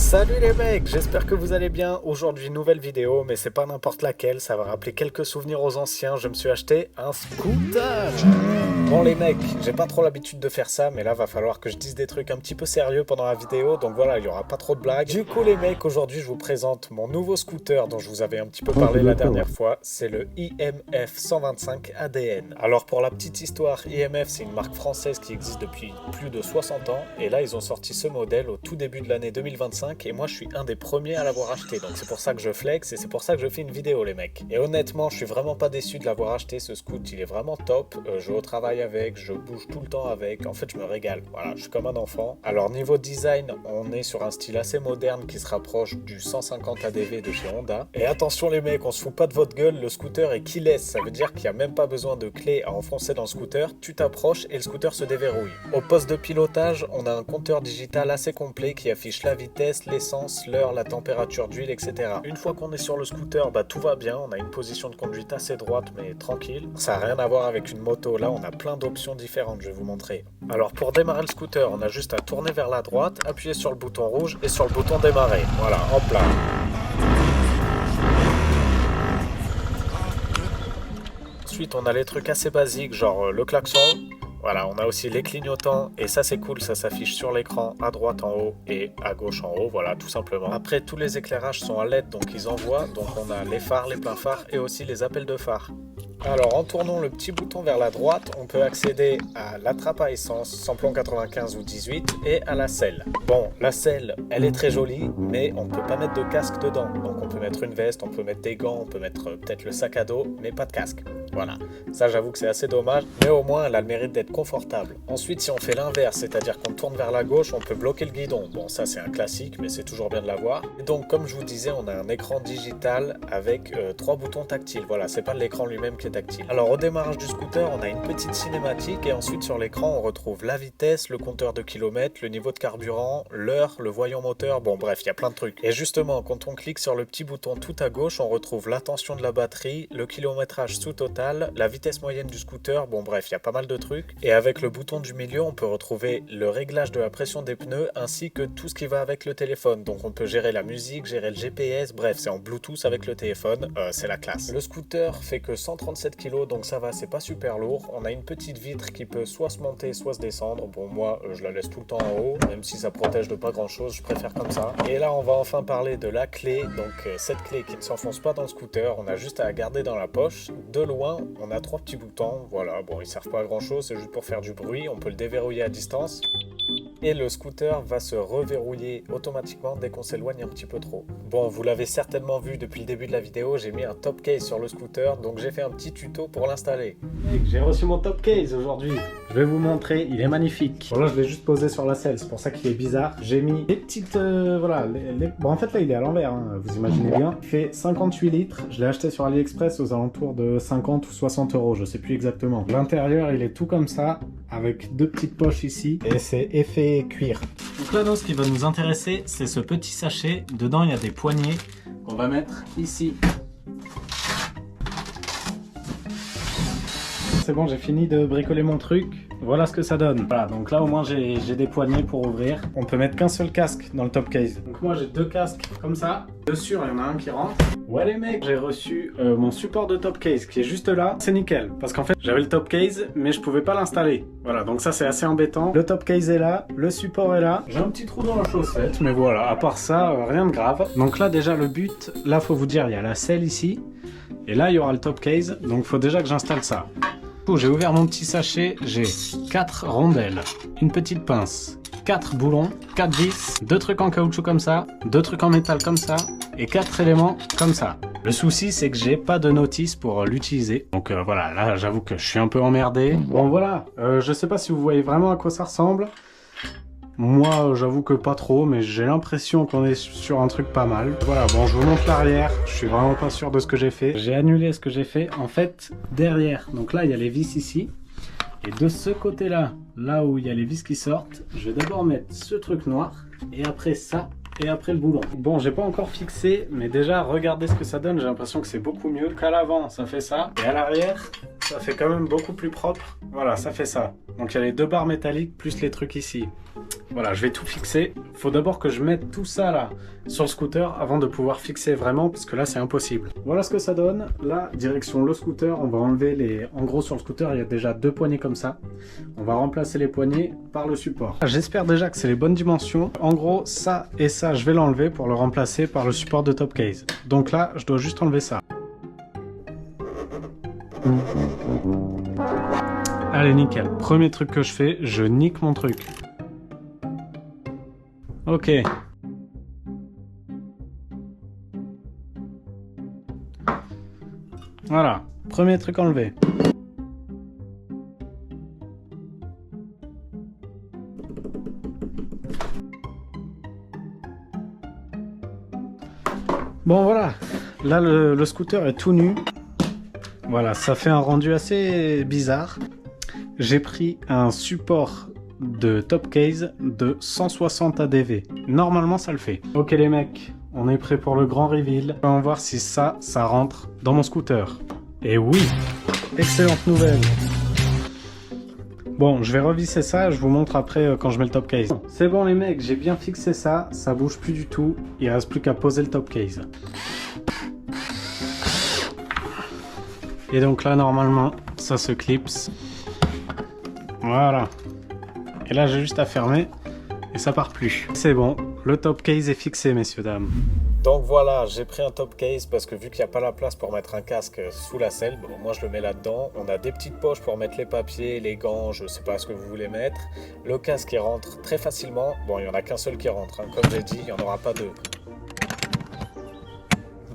Salut les mecs, j'espère que vous allez bien. Aujourd'hui nouvelle vidéo, mais c'est pas n'importe laquelle, ça va rappeler quelques souvenirs aux anciens. Je me suis acheté un scooter. Bon les mecs, j'ai pas trop l'habitude de faire ça, mais là va falloir que je dise des trucs un petit peu sérieux pendant la vidéo, donc voilà, il y aura pas trop de blagues. Du coup les mecs, aujourd'hui je vous présente mon nouveau scooter dont je vous avais un petit peu parlé la dernière fois, c'est le IMF 125 ADN. Alors pour la petite histoire, IMF c'est une marque française qui existe depuis plus de 60 ans, et là ils ont sorti ce modèle au tout début de l'année 2025, et moi je suis un des premiers à l'avoir acheté, donc c'est pour ça que je flex et c'est pour ça que je fais une vidéo les mecs. Et honnêtement, je suis vraiment pas déçu de l'avoir acheté, ce scoot, il est vraiment top, je vais au travail avec, je bouge tout le temps avec, en fait je me régale, voilà, je suis comme un enfant. Alors niveau design, on est sur un style assez moderne qui se rapproche du 150 ADV de chez Honda. Et attention les mecs, on se fout pas de votre gueule, le scooter est keyless, ça veut dire qu'il n'y a même pas besoin de clé à enfoncer dans le scooter, tu t'approches et le scooter se déverrouille. Au poste de pilotage, on a un compteur digital assez complet qui affiche la vitesse, l'essence, l'heure, la température d'huile, etc. Une fois qu'on est sur le scooter, bah tout va bien, on a une position de conduite assez droite mais tranquille. Ça n'a rien à voir avec une moto, là on a plein d'options différentes, je vais vous montrer. Alors pour démarrer le scooter, on a juste à tourner vers la droite, appuyer sur le bouton rouge et sur le bouton démarrer. Voilà, hop là. Ensuite on a les trucs assez basiques, genre le klaxon. Voilà, on a aussi les clignotants et ça c'est cool, ça s'affiche sur l'écran à droite en haut et à gauche en haut, voilà tout simplement. Après tous les éclairages sont à LED donc ils envoient, donc on a les phares, les pleins phares et aussi les appels de phare. Alors en tournant le petit bouton vers la droite, on peut accéder à la trappe à essence, samplon 95 ou 18 et à la selle. Bon, la selle, elle est très jolie, mais on ne peut pas mettre de casque dedans. Donc on peut mettre une veste, on peut mettre des gants, on peut mettre peut-être le sac à dos, mais pas de casque. Voilà, ça j'avoue que c'est assez dommage, mais au moins elle a le mérite d'être confortable. Ensuite, si on fait l'inverse, c'est-à-dire qu'on tourne vers la gauche, on peut bloquer le guidon. Bon, ça c'est un classique, mais c'est toujours bien de l'avoir. Et donc, comme je vous disais, on a un écran digital avec 3 boutons tactiles. Voilà, c'est pas l'écran lui-même qui est tactile. Alors, au démarrage du scooter, on a une petite cinématique et ensuite sur l'écran, on retrouve la vitesse, le compteur de kilomètres, le niveau de carburant, l'heure, le voyant moteur. Bon, bref, il y a plein de trucs. Et justement, quand on clique sur le petit bouton tout à gauche, on retrouve la tension de la batterie, le kilométrage sous total, la vitesse moyenne du scooter. Bon, bref, il y a pas mal de trucs. Et avec le bouton du milieu, on peut retrouver le réglage de la pression des pneus ainsi que tout ce qui va avec le téléphone. Donc on peut gérer la musique, gérer le GPS, bref, c'est en Bluetooth avec le téléphone, c'est la classe. Le scooter fait que 137 kg, donc ça va, c'est pas super lourd. On a une petite vitre qui peut soit se monter, soit se descendre. Bon, moi, je la laisse tout le temps en haut, même si ça protège de pas grand chose, je préfère comme ça. Et là, on va enfin parler de la clé. Donc cette clé qui ne s'enfonce pas dans le scooter, on a juste à la garder dans la poche. De loin, on a 3 petits boutons, voilà, bon, ils servent pas à grand chose, c'est juste pour faire du bruit, on peut le déverrouiller à distance et le scooter va se reverrouiller automatiquement dès qu'on s'éloigne un petit peu trop. Bon, vous l'avez certainement vu depuis le début de la vidéo, j'ai mis un top case sur le scooter, donc j'ai fait un petit tuto pour l'installer. J'ai reçu mon top case aujourd'hui, je vais vous montrer, il est magnifique. Bon là je l'ai juste posé sur la selle, c'est pour ça qu'il est bizarre. J'ai mis des petites, voilà, bon en fait là il est à l'envers, hein, vous imaginez bien. Il fait 58 litres, je l'ai acheté sur AliExpress aux alentours de 50 ou 60 €, je sais plus exactement. L'intérieur il est tout comme ça, avec 2 petites poches ici, et c'est effet cuir. Donc là, ce qui va nous intéresser, c'est ce petit sachet. Dedans, il y a des poignées qu'on va mettre ici. C'est bon, j'ai fini de bricoler mon truc. Voilà ce que ça donne. Voilà, donc là au moins j'ai des poignées pour ouvrir. On peut mettre qu'un seul casque dans le top case. Donc moi j'ai 2 casques comme ça. Dessus, il y en a un qui rentre. Ouais les mecs, j'ai reçu mon support de top case qui est juste là. C'est nickel, parce qu'en fait j'avais le top case mais je pouvais pas l'installer. Voilà, donc ça c'est assez embêtant. Le top case est là, le support est là. J'ai un petit trou dans la chaussette, mais voilà, à part ça, rien de grave. Donc là déjà le but, là faut vous dire, il y a la selle ici. Et là il y aura le top case, donc faut déjà que j'installe ça. J'ai ouvert mon petit sachet, j'ai 4 rondelles, une petite pince, 4 boulons, 4 vis, 2 trucs en caoutchouc comme ça, 2 trucs en métal comme ça, et 4 éléments comme ça. Le souci c'est que j'ai pas de notice pour l'utiliser, donc voilà, là j'avoue que je suis un peu emmerdé. Bon voilà, je sais pas si vous voyez vraiment à quoi ça ressemble. Moi, j'avoue que pas trop, mais j'ai l'impression qu'on est sur un truc pas mal. Voilà, bon, je vous montre l'arrière. Je suis vraiment pas sûr de ce que j'ai fait. J'ai annulé ce que j'ai fait. En fait, derrière, donc là, il y a les vis ici. Et de ce côté-là, là où il y a les vis qui sortent, je vais d'abord mettre ce truc noir. Et après ça, et après le boulon. Bon, j'ai pas encore fixé, mais déjà, regardez ce que ça donne. J'ai l'impression que c'est beaucoup mieux qu'à l'avant, ça fait ça. Et à l'arrière, Ça fait quand même beaucoup plus propre. Voilà, ça fait ça. Donc il y a les deux barres métalliques plus les trucs ici. Voilà, je vais tout fixer. Il faut d'abord que je mette tout ça là sur le scooter avant de pouvoir fixer vraiment, parce que là c'est impossible. Voilà ce que ça donne. Là, direction le scooter, on va enlever les... En gros, sur le scooter, il y a déjà deux poignées comme ça. On va remplacer les poignées par le support. J'espère déjà que c'est les bonnes dimensions. En gros, ça et ça, je vais l'enlever pour le remplacer par le support de top case. Donc là, je dois juste enlever ça. Allez, nickel. Premier truc que je fais, je nique mon truc. Ok. Voilà. Premier truc enlevé. Bon, voilà. Là, le scooter est tout nu. Voilà, ça fait un rendu assez bizarre. J'ai pris un support de top case de 160 ADV. Normalement, ça le fait. Ok les mecs, on est prêt pour le grand reveal. On va voir si ça rentre dans mon scooter. Et oui, excellente nouvelle. Bon, je vais revisser ça, je vous montre après quand je mets le top case. C'est bon les mecs, j'ai bien fixé ça, ça bouge plus du tout. Il reste plus qu'à poser le top case. Et donc là, normalement, ça se clipse. Voilà. Et là, j'ai juste à fermer et ça part plus. C'est bon, le top case est fixé, messieurs, dames. Donc voilà, j'ai pris un top case parce que vu qu'il n'y a pas la place pour mettre un casque sous la selle, bon, moi je le mets là-dedans. On a des petites poches pour mettre les papiers, les gants, je sais pas ce que vous voulez mettre. Le casque il rentre très facilement. Bon, il n'y en a qu'un seul qui rentre, hein. Comme j'ai dit, il n'y en aura pas deux.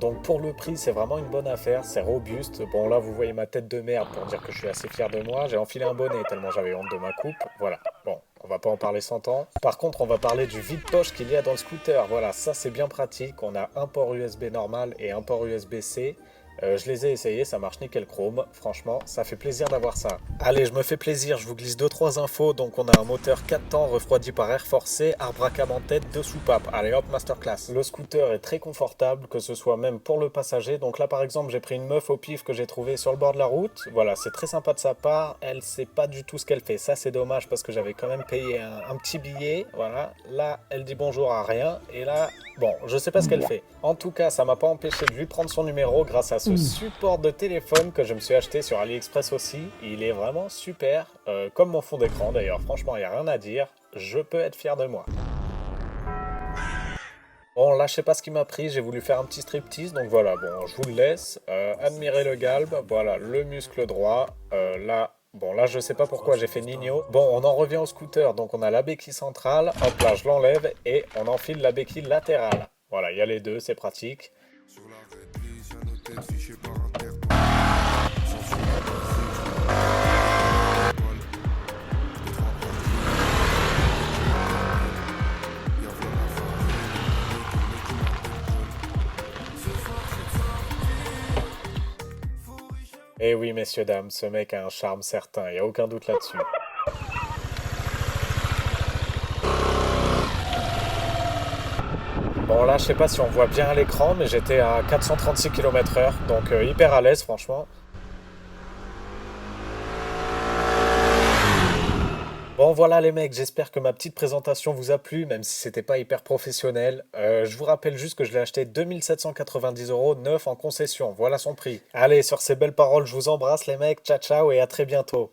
Donc pour le prix, c'est vraiment une bonne affaire, c'est robuste. Bon là, vous voyez ma tête de merde pour dire que je suis assez fier de moi. J'ai enfilé un bonnet tellement j'avais honte de ma coupe. Voilà, bon, on va pas en parler 100 ans. Par contre, on va parler du vide-poche qu'il y a dans le scooter. Voilà, ça c'est bien pratique. On a un port USB normal et un port USB-C. Je les ai essayés, ça marche nickel chrome. Franchement, ça fait plaisir d'avoir ça. Allez, je me fais plaisir, je vous glisse 2-3 infos. Donc on a un moteur 4 temps refroidi par air forcé, arbre à câble en tête, 2 soupapes. Allez hop, masterclass. Le scooter est très confortable, que ce soit même pour le passager. Donc là par exemple, j'ai pris une meuf au pif que j'ai trouvée sur le bord de la route. Voilà, c'est très sympa de sa part. Elle sait pas du tout ce qu'elle fait. Ça c'est dommage parce que j'avais quand même payé un petit billet. Voilà, là elle dit bonjour à rien. Et là, bon, je sais pas ce qu'elle fait. En tout cas, ça m'a pas empêché de lui prendre son numéro grâce à ce support de téléphone que je me suis acheté sur AliExpress aussi. Il est vraiment super, comme mon fond d'écran d'ailleurs. Franchement, il n'y a rien à dire. Je peux être fier de moi. Bon, là, je sais pas ce qui m'a pris. J'ai voulu faire un petit striptease. Donc voilà, bon, je vous le laisse. Admirez le galbe. Voilà, le muscle droit. Là... Bon, là, je sais pas pourquoi j'ai fait Nino. Bon, on en revient au scooter. Donc, on a la béquille centrale. Hop là, je l'enlève et on enfile la béquille latérale. Voilà, il y a les deux, c'est pratique. Et oui, messieurs, dames, ce mec a un charme certain, il n'y a aucun doute là-dessus. Bon là, je sais pas si on voit bien à l'écran, mais j'étais à 436 km/h, donc hyper à l'aise franchement. Bon voilà les mecs, j'espère que ma petite présentation vous a plu, même si c'était pas hyper professionnel. Je vous rappelle juste que je l'ai acheté 2790 € neuf en concession, voilà son prix. Allez, sur ces belles paroles, je vous embrasse les mecs, ciao ciao et à très bientôt.